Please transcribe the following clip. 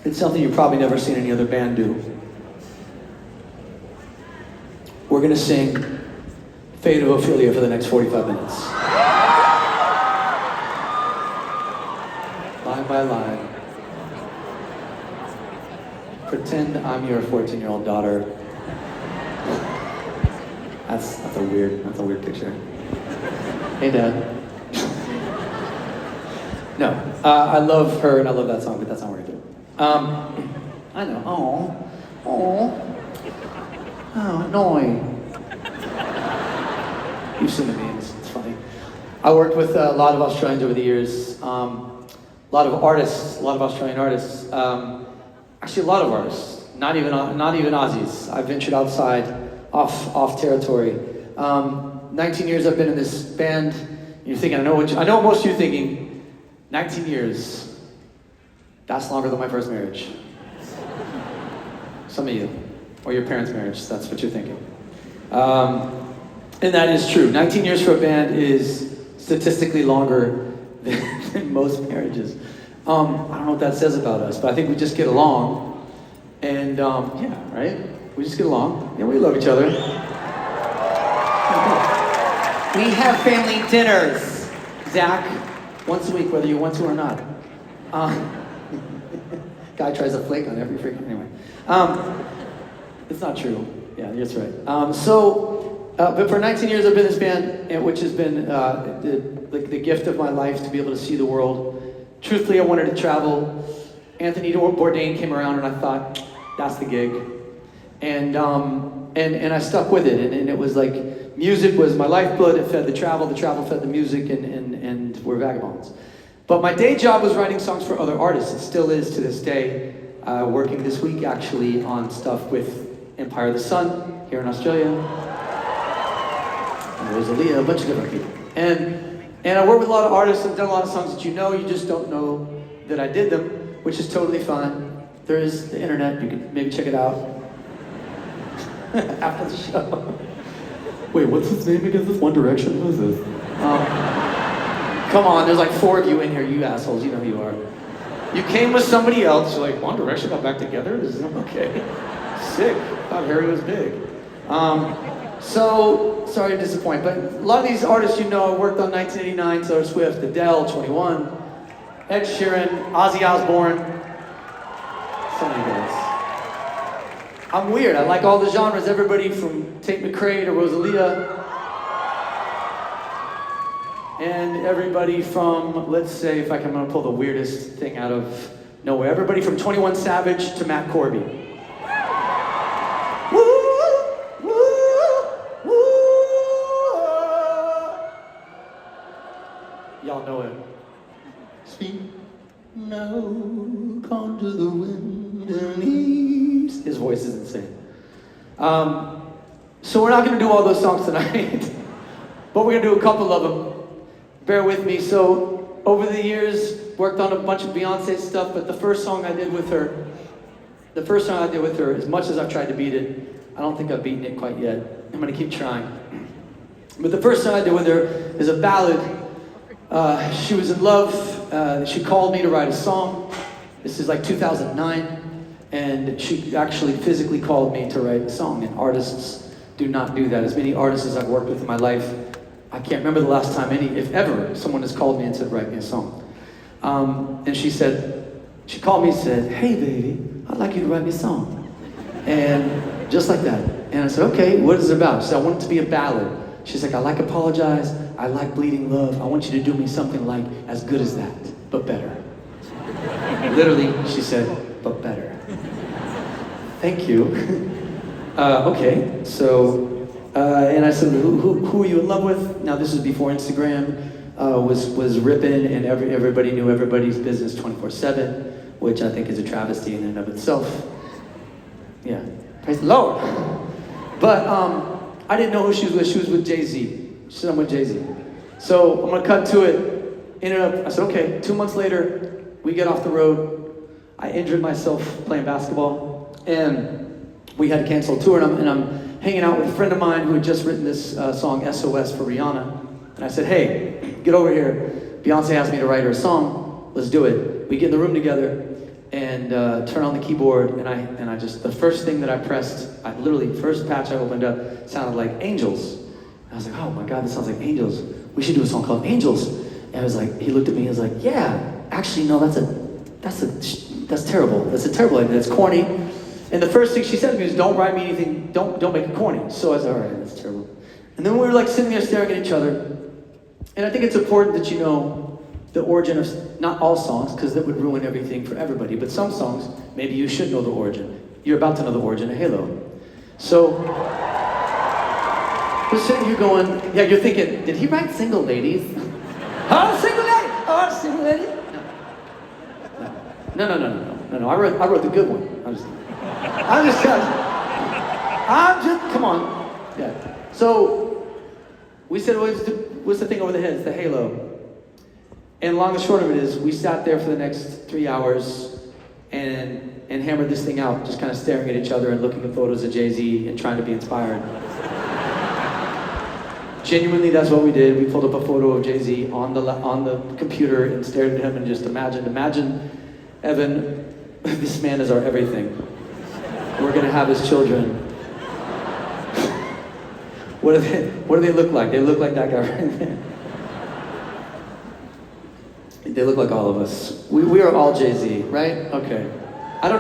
It's something you've probably never seen any other band do. We're gonna sing Fate of Ophelia for the next 45 minutes. Line by line. Pretend I'm your 14-year-old daughter. That's a weird picture. Hey, Dad. No, I love her and I love that song, but that's not what we're gonna do. I know. Oh, no. You've seen the memes, it's funny. I worked with a lot of Australians over the years. A lot of Australian artists. Actually, a lot of artists. Not even Aussies. I ventured outside, off territory. 19 years I've been in this band. You're thinking, I know what most of you are thinking. 19 years. That's longer than my first marriage. Some of you, or your parents' marriage. That's what you're thinking. And that is true. 19 years for a band is statistically longer than most marriages. I don't know what that says about us, but I think we just get along. And yeah, right? We just get along. Yeah, we love each other. We have family dinners, Zach, once a week, whether you want to or not. Guy tries to flake on every freaking, anyway. It's not true. Yeah, that's right. But for 19 years I've been in this band, which has been the gift of my life to be able to see the world. Truthfully, I wanted to travel. Anthony Bourdain came around and I thought, that's the gig. And I stuck with it. And it was like, music was my lifeblood. It fed the travel fed the music, and we're vagabonds. But my day job was writing songs for other artists. It still is to this day. Working this week actually on stuff with Empire of the Sun here in Australia. And Rosalia, a bunch of different people. And I work with a lot of artists and done a lot of songs that you just don't know that I did them, which is totally fine. There is the internet, you can maybe check it out after the show. Wait, what's his name again? This One Direction? Who is this? Come on, there's like 4 of you in here, you assholes, you know who you are. You came with somebody else, you're like, One Direction got back together? This is okay. Sick. Thought Harry was big. So, sorry to disappoint, but a lot of these artists I worked on 1989, Taylor Swift, Adele, 21, Ed Sheeran, Ozzy Osbourne, so many guys. I'm weird, I like all the genres, everybody from Tate McRae to Rosalia, and everybody from, let's say, if I'm gonna pull the weirdest thing out of nowhere, everybody from 21 Savage to Matt Corby. Y'all know it. Speak now, conjure the wind and ease. His voice is insane. So we're not gonna do all those songs tonight, but we're gonna do a couple of them. Bear with me. So over the years, worked on a bunch of Beyonce stuff, but the first song I did with her, as much as I've tried to beat it, I don't think I've beaten it quite yet. I'm gonna keep trying. But the first song I did with her is a ballad. She was in love. She called me to write a song. This is like 2009, and she actually physically called me to write a song, and artists do not do that. As many artists as I've worked with in my life, I can't remember the last time if ever, someone has called me and said, write me a song. And she called me and said, hey baby, I'd like you to write me a song. And just like that. And I said, okay, what is it about? She said, I want it to be a ballad. She's like, I like Apologize, I like Bleeding Love, I want you to do me something like As Good As That, but better. Literally, she said, but better. Thank you. Okay, so, and I said, who are you in love with? Now this is before Instagram was ripping and everybody knew everybody's business 24/7, which I think is a travesty in and of itself. Yeah, praise the Lord. But I didn't know who she was with. She was with Jay-Z. She said, I'm with Jay-Z. So I'm gonna cut to it. I said, okay, 2 months later, we get off the road. I injured myself playing basketball, and we had to cancel a tour, and I'm hanging out with a friend of mine who had just written this song, SOS, for Rihanna. And I said, hey, get over here. Beyonce asked me to write her a song. Let's do it. We get in the room together, and turn on the keyboard, and I just, the first thing that I pressed, literally, first patch I opened up sounded like Angels. And I was like, oh my God, this sounds like Angels. We should do a song called Angels. And I was like, he looked at me and was like, yeah, actually, no, that's terrible. That's a terrible idea, that's corny. And the first thing she said to me was, don't write me anything, don't make it corny. So I was like, all right, that's terrible. And then we were like sitting there staring at each other. And I think it's important that you know the origin of, not all songs, because that would ruin everything for everybody, but some songs, maybe you should know the origin. You're about to know the origin of Halo. So, we're sitting here going, yeah, you're thinking, did he write Single Ladies? Oh, Single Lady! Oh, Single Lady! No, I wrote the good one. Come on. Yeah. So, we said, what's the thing over the head? It's the halo. And long and short of it is, we sat there for the next 3 hours and hammered this thing out, just kind of staring at each other and looking at photos of Jay-Z and trying to be inspired. Genuinely, that's what we did. We pulled up a photo of Jay-Z on the computer and stared at him and just imagine, Evan, this man is our everything. We're gonna have his children. What do they look like? They look like that guy right there. They look like all of us. We are all Jay-Z, right? Okay.